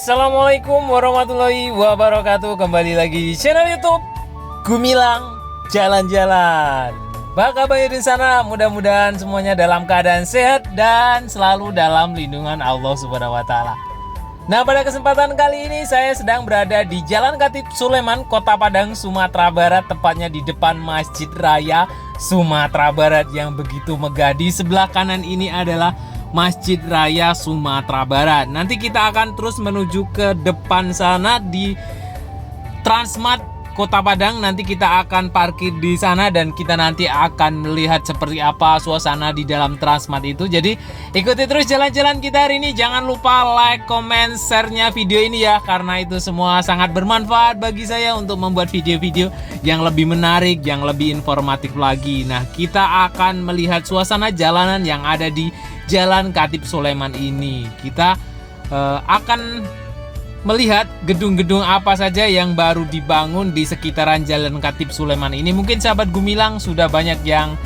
Assalamualaikum warahmatullahi wabarakatuh. Kembali lagi di channel YouTube Gumilang Jalan-Jalan. Apa kabarnya di sana? Mudah-mudahan semuanya dalam keadaan sehat dan selalu dalam lindungan Allah Subhanahu wa taala. Nah, pada kesempatan kali ini saya sedang berada di Jalan Khatib Sulaiman, Kota Padang, Sumatera Barat, tepatnya di depan Masjid Raya Sumatera Barat yang begitu megah. Di sebelah kanan ini adalah Masjid Raya Sumatera Barat. Nanti kita akan terus menuju ke depan sana di Transmart Kota Padang. Nanti kita akan parkir di sana dan kita nanti akan melihat seperti apa suasana di dalam Transmart itu. Jadi ikuti terus jalan-jalan kita hari ini. Jangan lupa like, comment, share-nya video ini ya, karena itu semua sangat bermanfaat bagi saya untuk membuat video-video yang lebih menarik, yang lebih informatif lagi. Nah, kita akan melihat suasana jalanan yang ada di Jalan Khatib Sulaiman ini. Kita akan melihat gedung-gedung apa saja yang baru dibangun di sekitaran Jalan Khatib Sulaiman ini. Mungkin sahabat Gumilang sudah banyak yang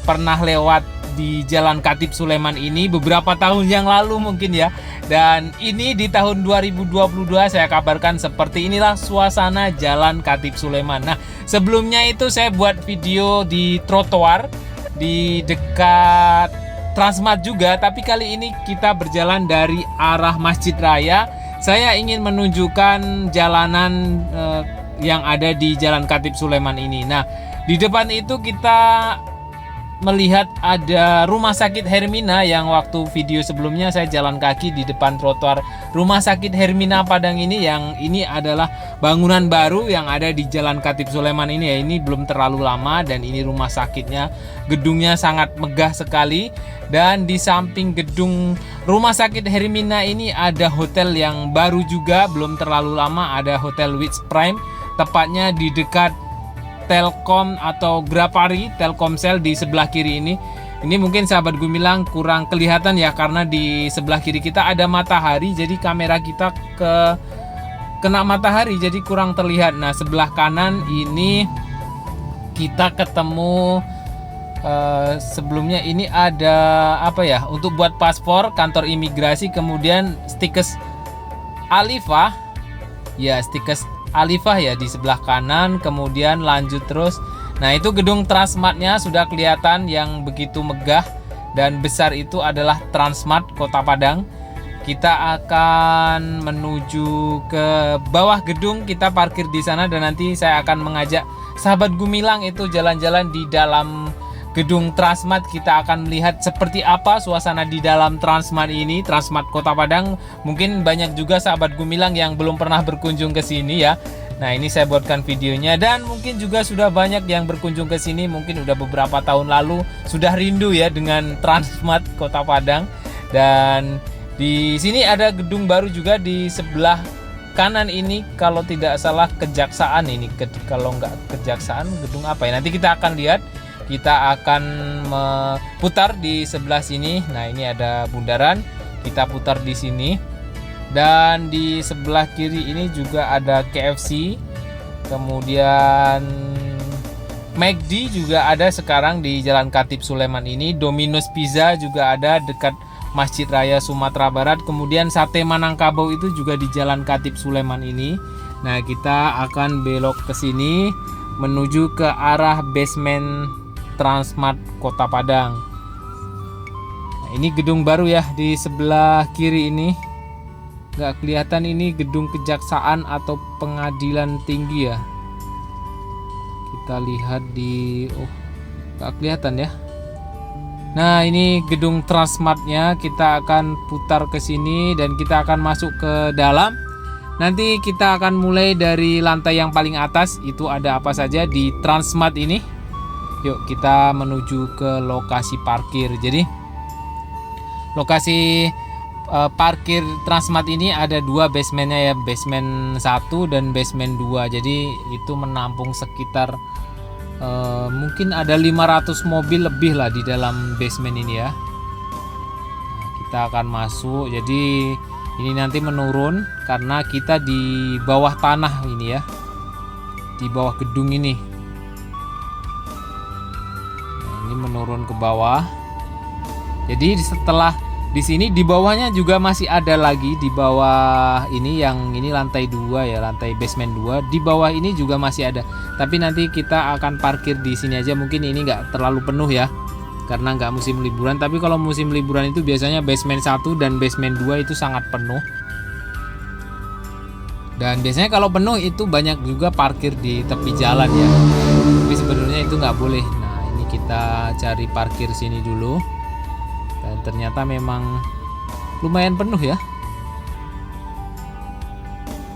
pernah lewat di Jalan Khatib Sulaiman ini beberapa tahun yang lalu mungkin ya. Dan ini di tahun 2022 saya kabarkan seperti inilah suasana Jalan Khatib Sulaiman. Nah, sebelumnya itu saya buat video di trotoar di dekat Transmart juga, tapi kali ini kita berjalan dari arah Masjid Raya. Saya ingin menunjukkan jalanan yang ada di Jalan Khatib Sulaiman ini. Nah, di depan itu kita melihat ada Rumah Sakit Hermina yang waktu video sebelumnya saya jalan kaki di depan trotoar Rumah Sakit Hermina Padang ini. Yang ini adalah bangunan baru yang ada di Jalan Khatib Sulaiman ini ya. Ini belum terlalu lama dan ini rumah sakitnya. Gedungnya sangat megah sekali. Dan di samping gedung Rumah Sakit Hermina ini ada hotel yang baru juga, belum terlalu lama, ada Hotel Which Prime, tepatnya di dekat Telkom atau Grapari, Telkomsel di sebelah kiri ini. Ini mungkin sahabat Gumilang kurang kelihatan ya, karena di sebelah kiri kita ada matahari, jadi kamera kita kena matahari jadi kurang terlihat. Nah, sebelah kanan ini kita ketemu sebelumnya ini ada apa ya, untuk buat paspor, kantor imigrasi, kemudian stikers Alifah ya, stikers Alifah ya di sebelah kanan. Kemudian lanjut terus. Nah, itu gedung Transmartnya sudah kelihatan yang begitu megah dan besar, itu adalah Transmart Kota Padang. Kita akan menuju ke bawah gedung, kita parkir di sana dan nanti saya akan mengajak sahabat Gumilang itu jalan-jalan di dalam gedung Transmart. Kita akan melihat seperti apa suasana di dalam Transmart ini, Transmart Kota Padang. Mungkin banyak juga sahabat Gumilang yang belum pernah berkunjung ke sini ya. Nah, ini saya buatkan videonya dan mungkin juga sudah banyak yang berkunjung ke sini, mungkin udah beberapa tahun lalu sudah rindu ya dengan Transmart Kota Padang. Dan di sini ada gedung baru juga di sebelah kanan ini, kalau tidak salah Kejaksaan ini. Kalau nggak Kejaksaan, gedung apa ya? Nanti kita akan lihat. Kita akan putar di sebelah sini. Nah, ini ada bundaran. Kita putar di sini. Dan di sebelah kiri ini juga ada KFC. Kemudian McD juga ada sekarang di Jalan Khatib Sulaiman ini. Domino's Pizza juga ada dekat Masjid Raya Sumatera Barat. Kemudian Sate Manangkabau itu juga di Jalan Khatib Sulaiman ini. Nah, kita akan belok ke sini menuju ke arah basement Transmart Kota Padang. Nah, ini gedung baru ya di sebelah kiri ini. Nggak kelihatan ini gedung kejaksaan atau pengadilan tinggi ya. Kita lihat di nggak kelihatan ya. Nah, ini gedung Transmartnya. Kita akan putar ke sini dan kita akan masuk ke dalam. Nanti kita akan mulai dari lantai yang paling atas. Itu ada apa saja di Transmart ini. Yuk kita menuju ke lokasi parkir. Jadi lokasi parkir Transmart ini ada dua basementnya ya, basement 1 dan basement 2. Jadi itu menampung sekitar mungkin ada 500 mobil lebih lah di dalam basement ini ya. Nah, kita akan masuk. Jadi ini nanti menurun karena kita di bawah tanah ini ya, di bawah gedung ini. Ini menurun ke bawah. Jadi setelah Di sini di bawahnya juga masih ada lagi di bawah ini, yang ini lantai 2 ya, lantai basement 2. Di bawah ini juga masih ada. Tapi nanti kita akan parkir di sini aja. Mungkin ini nggak terlalu penuh ya, karena nggak musim liburan. Tapi kalau musim liburan itu biasanya basement 1 dan basement 2 itu sangat penuh. Dan biasanya kalau penuh itu banyak juga parkir di tepi jalan ya. Tapi sebenarnya itu nggak boleh. Nah, ini kita cari parkir sini dulu. Dan ternyata memang lumayan penuh ya.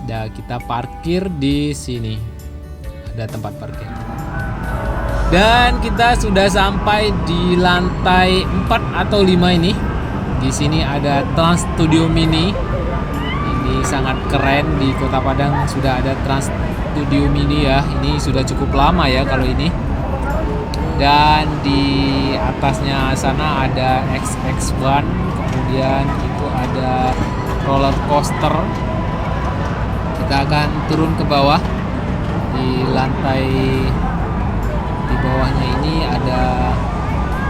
Dan kita parkir di sini. Ada tempat parkir. Dan kita sudah sampai di lantai 4 atau 5 ini. Di sini ada Trans Studio Mini. Ini sangat keren, di Kota Padang sudah ada Trans Studio Mini ya. Ini sudah cukup lama ya kalau ini. Dan di atasnya sana ada XX1, kemudian itu ada roller coaster. Kita akan turun ke bawah. Di lantai di bawahnya ini ada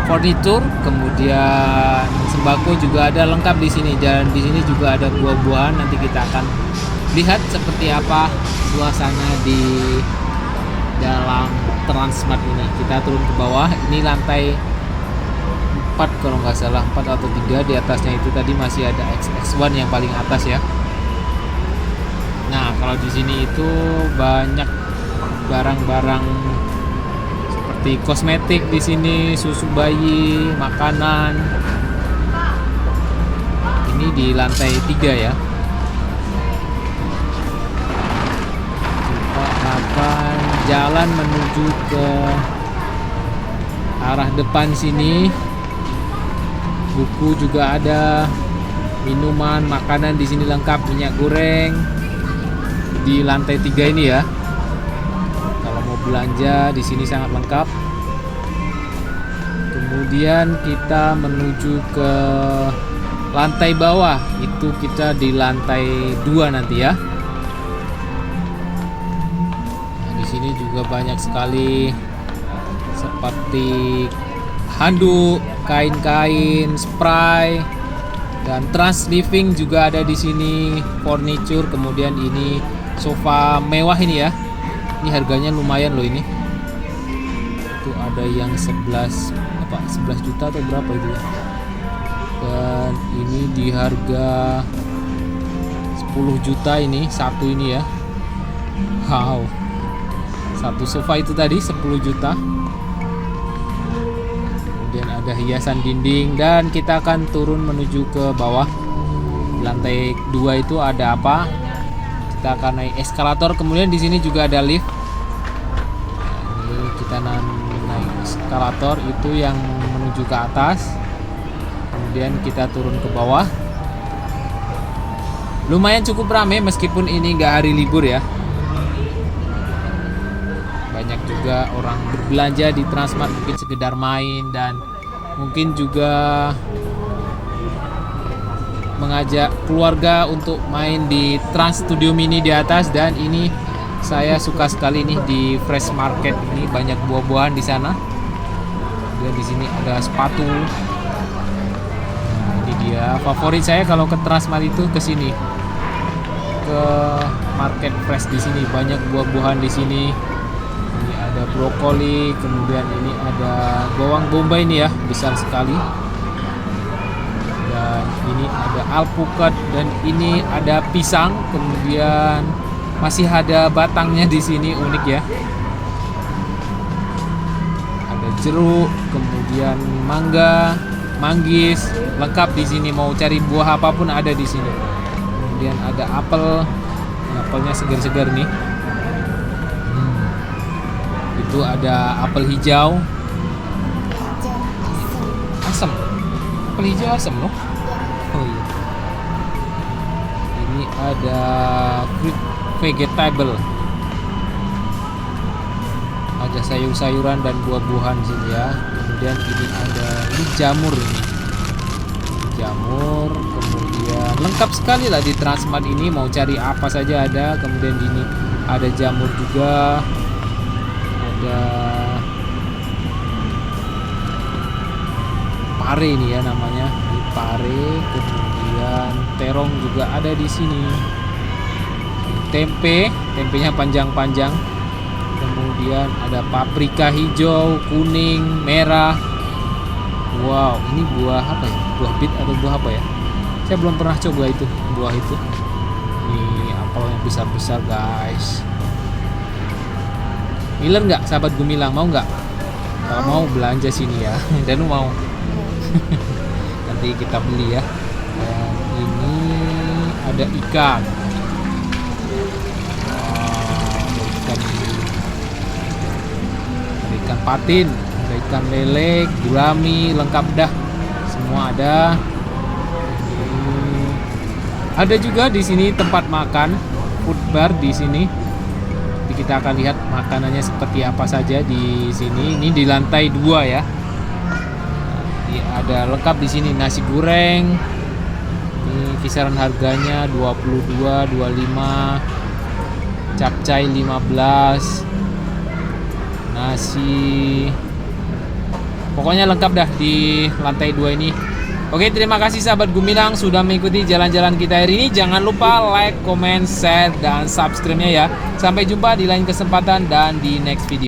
furniture, kemudian sembako juga ada lengkap di sini. Dan di sini juga ada buah-buahan. Nanti kita akan lihat seperti apa suasana di dalam Transmart ini. Kita turun ke bawah. Ini lantai 4 kalau nggak salah, 4 atau 3. Di atasnya itu tadi masih ada XX1 yang paling atas ya. Nah, kalau di sini itu banyak barang-barang seperti kosmetik di sini, susu bayi, makanan. Ini di lantai 3 ya. Kita akan jalan menuju ke arah depan sini. Buku juga ada, minuman, makanan di sini lengkap, minyak goreng. Di lantai 3 ini ya. Kalau mau belanja di sini sangat lengkap. Kemudian kita menuju ke lantai bawah. Itu kita di lantai 2 nanti ya. Di sini juga banyak sekali seperti handuk, kain-kain, spray, dan Trans Living juga ada di sini, furniture. Kemudian ini sofa mewah ini ya. Ini harganya lumayan loh ini. Itu ada yang 11 juta atau berapa itu ya. Dan ini di harga 10 juta ini satu ini ya. Wow. Satu sofa itu tadi 10 juta. Kemudian ada hiasan dinding, dan kita akan turun menuju ke bawah. Lantai 2 itu ada apa? Kita akan naik eskalator. Kemudian di sini juga ada lift. Ini kita naik eskalator itu yang menuju ke atas. Kemudian kita turun ke bawah. Lumayan cukup ramai meskipun ini nggak hari libur ya. Banyak juga orang berbelanja di Transmart, mungkin sekedar main, dan mungkin juga mengajak keluarga untuk main di Trans Studio Mini di atas. Dan ini saya suka sekali nih di Fresh Market ini, banyak buah-buahan di sana. Dan di sini ada sepatu. Nah, ini dia favorit saya kalau ke Transmart itu ke sini, ke Market Fresh. Di sini banyak buah-buahan di sini. Ini ada brokoli, kemudian ini ada bawang bombay ini ya, besar sekali. Dan ini ada alpukat, dan ini ada pisang, kemudian masih ada batangnya di sini, unik ya. Ada jeruk, kemudian mangga, manggis, lengkap di sini. Mau cari buah apapun ada di sini. Kemudian ada apel, apelnya segar-segar nih. Itu ada apel hijau. Asam. Apel hijau asam loh. Oh iya. Ini ada fruit vegetable. Ada sayur-sayuran dan buah-buahan sini ya. Kemudian ini jamur ini. Jamur, kemudian lengkap sekali lah di Transmart ini, mau cari apa saja ada. Kemudian ini ada jamur juga. Ada pare ini ya namanya. pare, kemudian terong juga ada di sini. Tempenya panjang-panjang. Kemudian ada paprika hijau, kuning, merah. Wow, ini buah apa ya? Buah bit atau buah apa ya? Saya belum pernah coba itu, buah itu. Ini apelnya besar-besar, guys. Ngiler nggak, sahabat Gumilang? Mau nggak? Kalau mau belanja sini ya. Dan mau. Nanti kita beli ya. Dan ini ada ikan. Ada ikan patin, ada ikan lele, gurami, lengkap dah. Semua ada. Ada juga di sini tempat makan, food bar di sini. Jadi kita akan lihat makanannya seperti apa saja di sini. Ini di lantai 2 ya. Ini ada lengkap di sini, nasi goreng. Ini kisaran harganya 22, 25. Capcay 15. Nasi. Pokoknya lengkap dah di lantai 2 ini. Oke, terima kasih sahabat Gumilang sudah mengikuti jalan-jalan kita hari ini. Jangan lupa like, comment, share, dan subscribe-nya ya. Sampai jumpa di lain kesempatan dan di next video.